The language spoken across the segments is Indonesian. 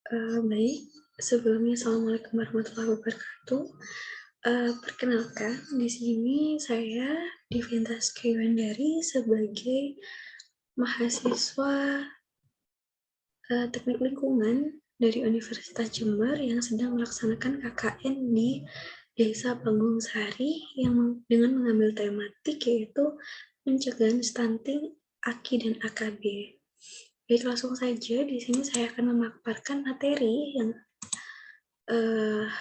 Baik, sebelumnya Assalamualaikum warahmatullahi wabarakatuh. Perkenalkan, di sini saya Divintas Keiwandari sebagai mahasiswa Teknik Lingkungan dari Universitas Jember yang sedang melaksanakan KKN di Desa Panggung Sari yang dengan mengambil tematik yaitu pencegahan stunting AKI dan AKB. Baik, langsung saja di sini saya akan memaparkan materi yang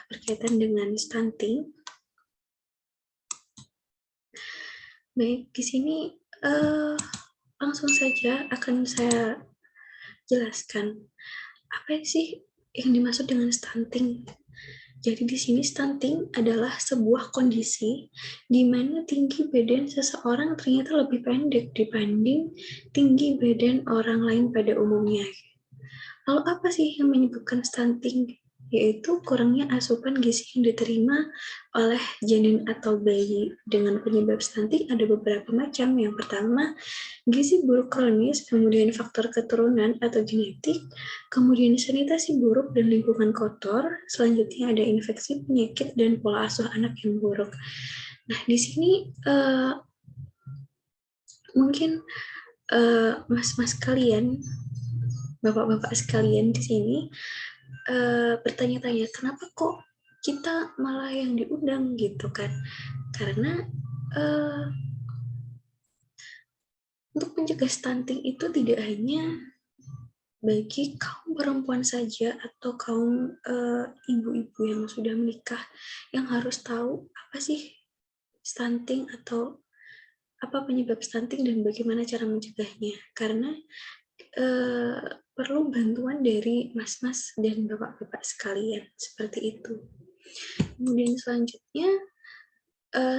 berkaitan dengan stunting. Baik, di sini langsung saja akan saya jelaskan apa sih yang dimaksud dengan stunting. Jadi di sini stunting adalah sebuah kondisi di mana tinggi badan seseorang ternyata lebih pendek dibanding tinggi badan orang lain pada umumnya. Lalu apa sih yang menyebabkan stunting? Yaitu kurangnya asupan gizi yang diterima oleh janin atau bayi. Dengan penyebab stunting ada beberapa macam. Yang pertama, gizi buruk kronis, kemudian faktor keturunan atau genetik, kemudian sanitasi buruk dan lingkungan kotor, selanjutnya ada infeksi, penyakit, dan pola asuh anak yang buruk. Nah, di sini mungkin mas-mas kalian, bapak-bapak sekalian di sini bertanya-tanya, kenapa kok kita malah yang diundang gitu kan? Karena untuk mencegah stunting itu tidak hanya bagi kaum perempuan saja atau kaum ibu-ibu yang sudah menikah yang harus tahu apa sih stunting atau apa penyebab stunting dan bagaimana cara mencegahnya. Karena perlu bantuan dari mas-mas dan bapak-bapak sekalian seperti itu. Kemudian selanjutnya,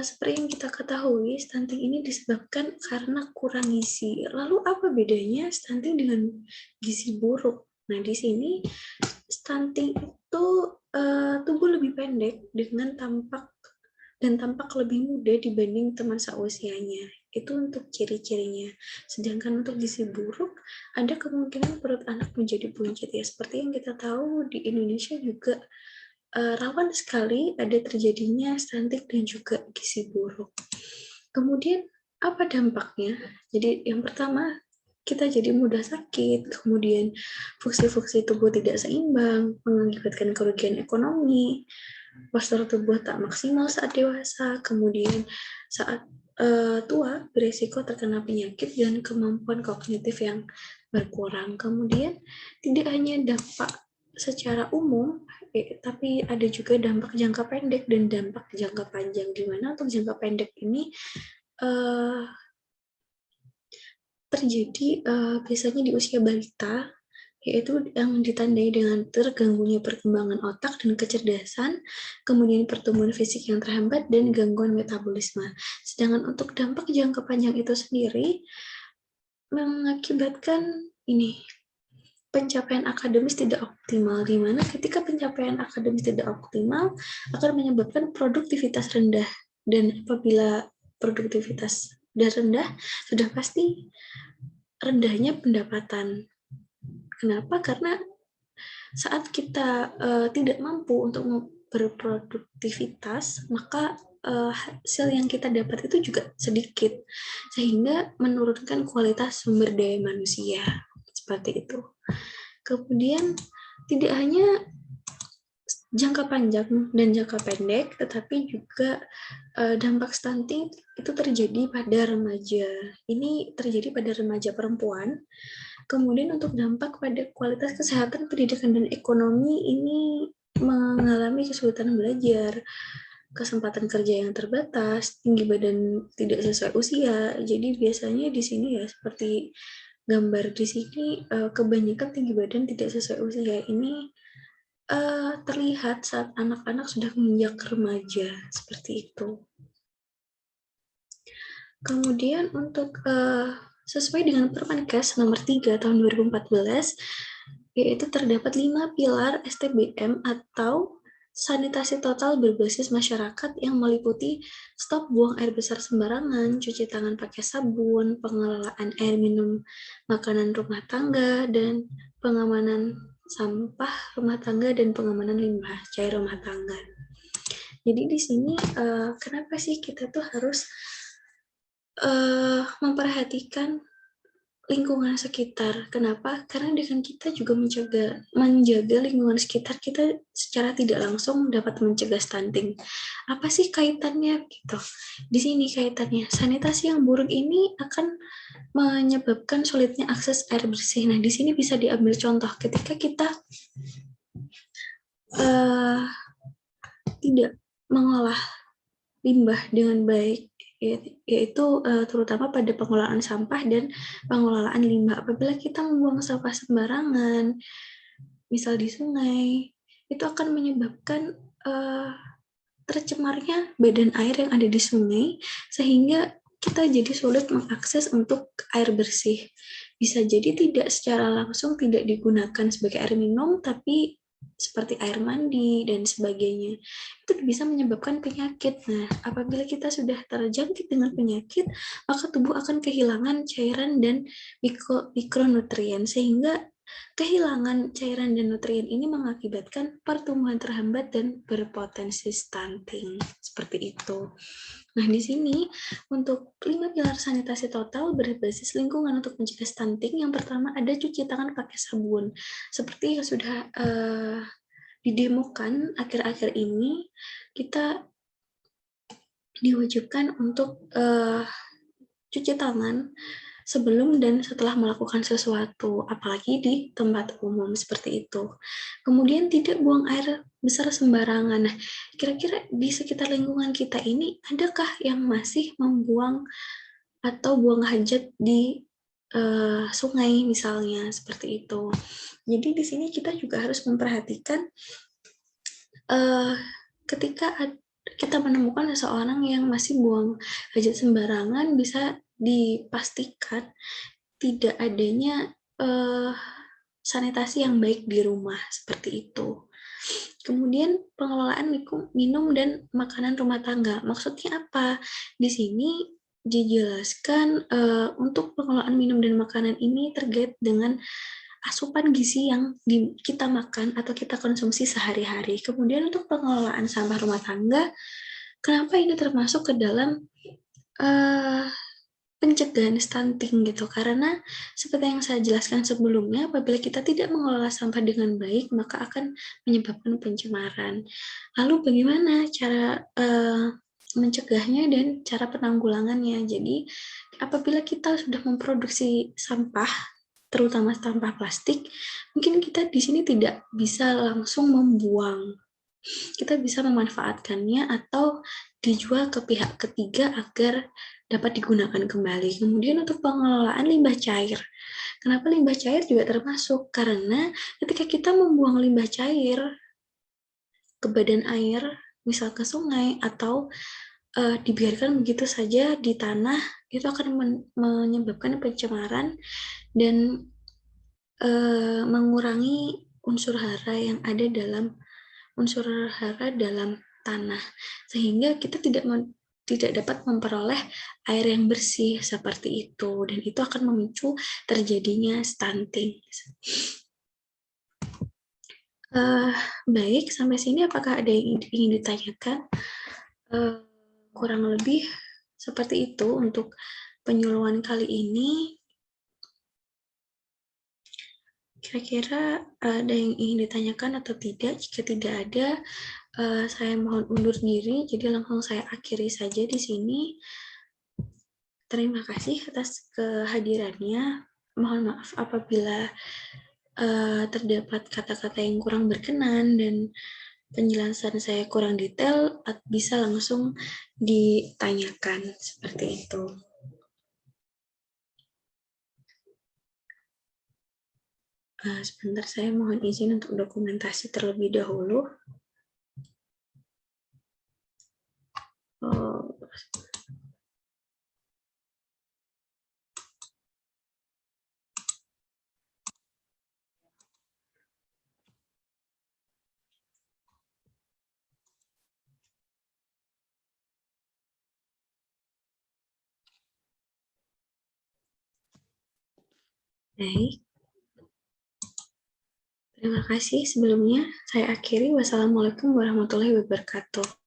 seperti yang kita ketahui, stunting ini disebabkan karena kurang gizi. Lalu apa bedanya stunting dengan gizi buruk? Nah, di sini stunting itu tubuh lebih pendek dengan tampak lebih muda dibanding teman seusianya. Itu untuk ciri-cirinya. Sedangkan untuk gizi buruk, ada kemungkinan perut anak menjadi buncit ya. Seperti yang kita tahu di Indonesia juga rawan sekali ada terjadinya stunting dan juga gizi buruk. Kemudian apa dampaknya? Jadi yang pertama, kita jadi mudah sakit, kemudian fungsi-fungsi tubuh tidak seimbang, mengakibatkan kerugian ekonomi, postur tubuh tak maksimal saat dewasa, kemudian saat tua berisiko terkena penyakit dan kemampuan kognitif yang berkurang. Kemudian tidak hanya dampak secara umum, tapi ada juga dampak jangka pendek dan dampak jangka panjang. Di mana untuk jangka pendek ini terjadi biasanya di usia balita, yaitu yang ditandai dengan terganggunya perkembangan otak dan kecerdasan, kemudian pertumbuhan fisik yang terhambat, dan gangguan metabolisme. Sedangkan untuk dampak jangka panjang itu sendiri mengakibatkan ini pencapaian akademis tidak optimal, di mana ketika pencapaian akademis tidak optimal akan menyebabkan produktivitas rendah, dan apabila produktivitas sudah rendah, sudah pasti rendahnya pendapatan. Kenapa? Karena saat kita tidak mampu untuk berproduktivitas, maka hasil yang kita dapat itu juga sedikit, sehingga menurunkan kualitas sumber daya manusia. Seperti itu. Kemudian tidak hanya jangka panjang dan jangka pendek, tetapi juga dampak stunting itu terjadi pada remaja. Ini terjadi pada remaja perempuan. Kemudian untuk dampak pada kualitas kesehatan, pendidikan, dan ekonomi, ini mengalami kesulitan belajar, kesempatan kerja yang terbatas, tinggi badan tidak sesuai usia. Jadi biasanya di sini ya seperti gambar di sini, kebanyakan tinggi badan tidak sesuai usia ini terlihat saat anak-anak sudah menginjak remaja, seperti itu. Kemudian untuk sesuai dengan Permenkes nomor 3 tahun 2014, yaitu terdapat 5 pilar STBM atau sanitasi total berbasis masyarakat yang meliputi stop buang air besar sembarangan, cuci tangan pakai sabun, pengelolaan air minum makanan rumah tangga, dan pengamanan sampah rumah tangga dan pengamanan limbah cair rumah tangga. Jadi di sini kenapa sih kita tuh harus memperhatikan lingkungan sekitar? Kenapa? Karena dengan kita juga menjaga lingkungan sekitar kita secara tidak langsung dapat mencegah stunting. Apa sih kaitannya gitu? Di sini kaitannya sanitasi yang buruk ini akan menyebabkan sulitnya akses air bersih. Nah, di sini bisa diambil contoh ketika kita uh, tidak mengolah limbah dengan baik, yaitu terutama pada pengelolaan sampah dan pengelolaan limbah. Apabila kita membuang sampah sembarangan, misal di sungai, itu akan menyebabkan tercemarnya badan air yang ada di sungai, sehingga kita jadi sulit mengakses untuk air bersih. Bisa jadi tidak secara langsung tidak digunakan sebagai air minum, tapi seperti air mandi dan sebagainya. Itu bisa menyebabkan penyakit. Nah, apabila kita sudah terjangkit dengan penyakit, maka tubuh akan kehilangan cairan dan mikronutrien, sehingga kehilangan cairan dan nutrien ini mengakibatkan pertumbuhan terhambat dan berpotensi stunting. Seperti itu. Nah, di sini untuk 5 pilar sanitasi total berbasis lingkungan untuk mencegah stunting, yang pertama ada cuci tangan pakai sabun. Seperti yang sudah didemokan akhir-akhir ini, kita diwajibkan untuk cuci tangan sebelum dan setelah melakukan sesuatu, apalagi di tempat umum seperti itu. Kemudian tidak buang air besar sembarangan. Nah, kira-kira di sekitar lingkungan kita ini, adakah yang masih membuang atau buang hajat di sungai misalnya, seperti itu. Jadi di sini kita juga harus memperhatikan ketika kita menemukan seseorang yang masih buang hajat sembarangan, bisa dipastikan tidak adanya sanitasi yang baik di rumah, seperti itu. Kemudian pengelolaan minum dan makanan rumah tangga. Maksudnya apa? Di sini dijelaskan untuk pengelolaan minum dan makanan ini terkait dengan asupan gizi yang kita makan atau kita konsumsi sehari-hari. Kemudian untuk pengelolaan sampah rumah tangga, kenapa ini termasuk ke dalam pencegahan stunting gitu, karena seperti yang saya jelaskan sebelumnya, apabila kita tidak mengelola sampah dengan baik maka akan menyebabkan pencemaran. Lalu bagaimana cara mencegahnya dan cara penanggulangannya? Jadi apabila kita sudah memproduksi sampah, terutama sampah plastik, mungkin kita di sini tidak bisa langsung membuang, kita bisa memanfaatkannya atau dijual ke pihak ketiga agar dapat digunakan kembali. Kemudian untuk pengelolaan limbah cair. Kenapa limbah cair juga termasuk? Karena ketika kita membuang limbah cair ke badan air, misal ke sungai, atau dibiarkan begitu saja di tanah, itu akan menyebabkan pencemaran dan mengurangi unsur hara yang ada dalam tanah, sehingga kita tidak dapat memperoleh air yang bersih seperti itu, dan itu akan memicu terjadinya stunting. Baik, sampai sini apakah ada yang ingin ditanyakan? Kurang lebih seperti itu untuk penyuluhan kali ini. Kira-kira ada yang ingin ditanyakan atau tidak? Jika tidak ada, saya mohon undur diri, jadi langsung saya akhiri saja di sini. Terima kasih atas kehadirannya. Mohon maaf apabila terdapat kata-kata yang kurang berkenan dan penjelasan saya kurang detail, bisa langsung ditanyakan seperti itu. Sebentar, saya mohon izin untuk dokumentasi terlebih dahulu. Baik. Terima kasih sebelumnya. Saya akhiri. Wassalamualaikum warahmatullahi wabarakatuh.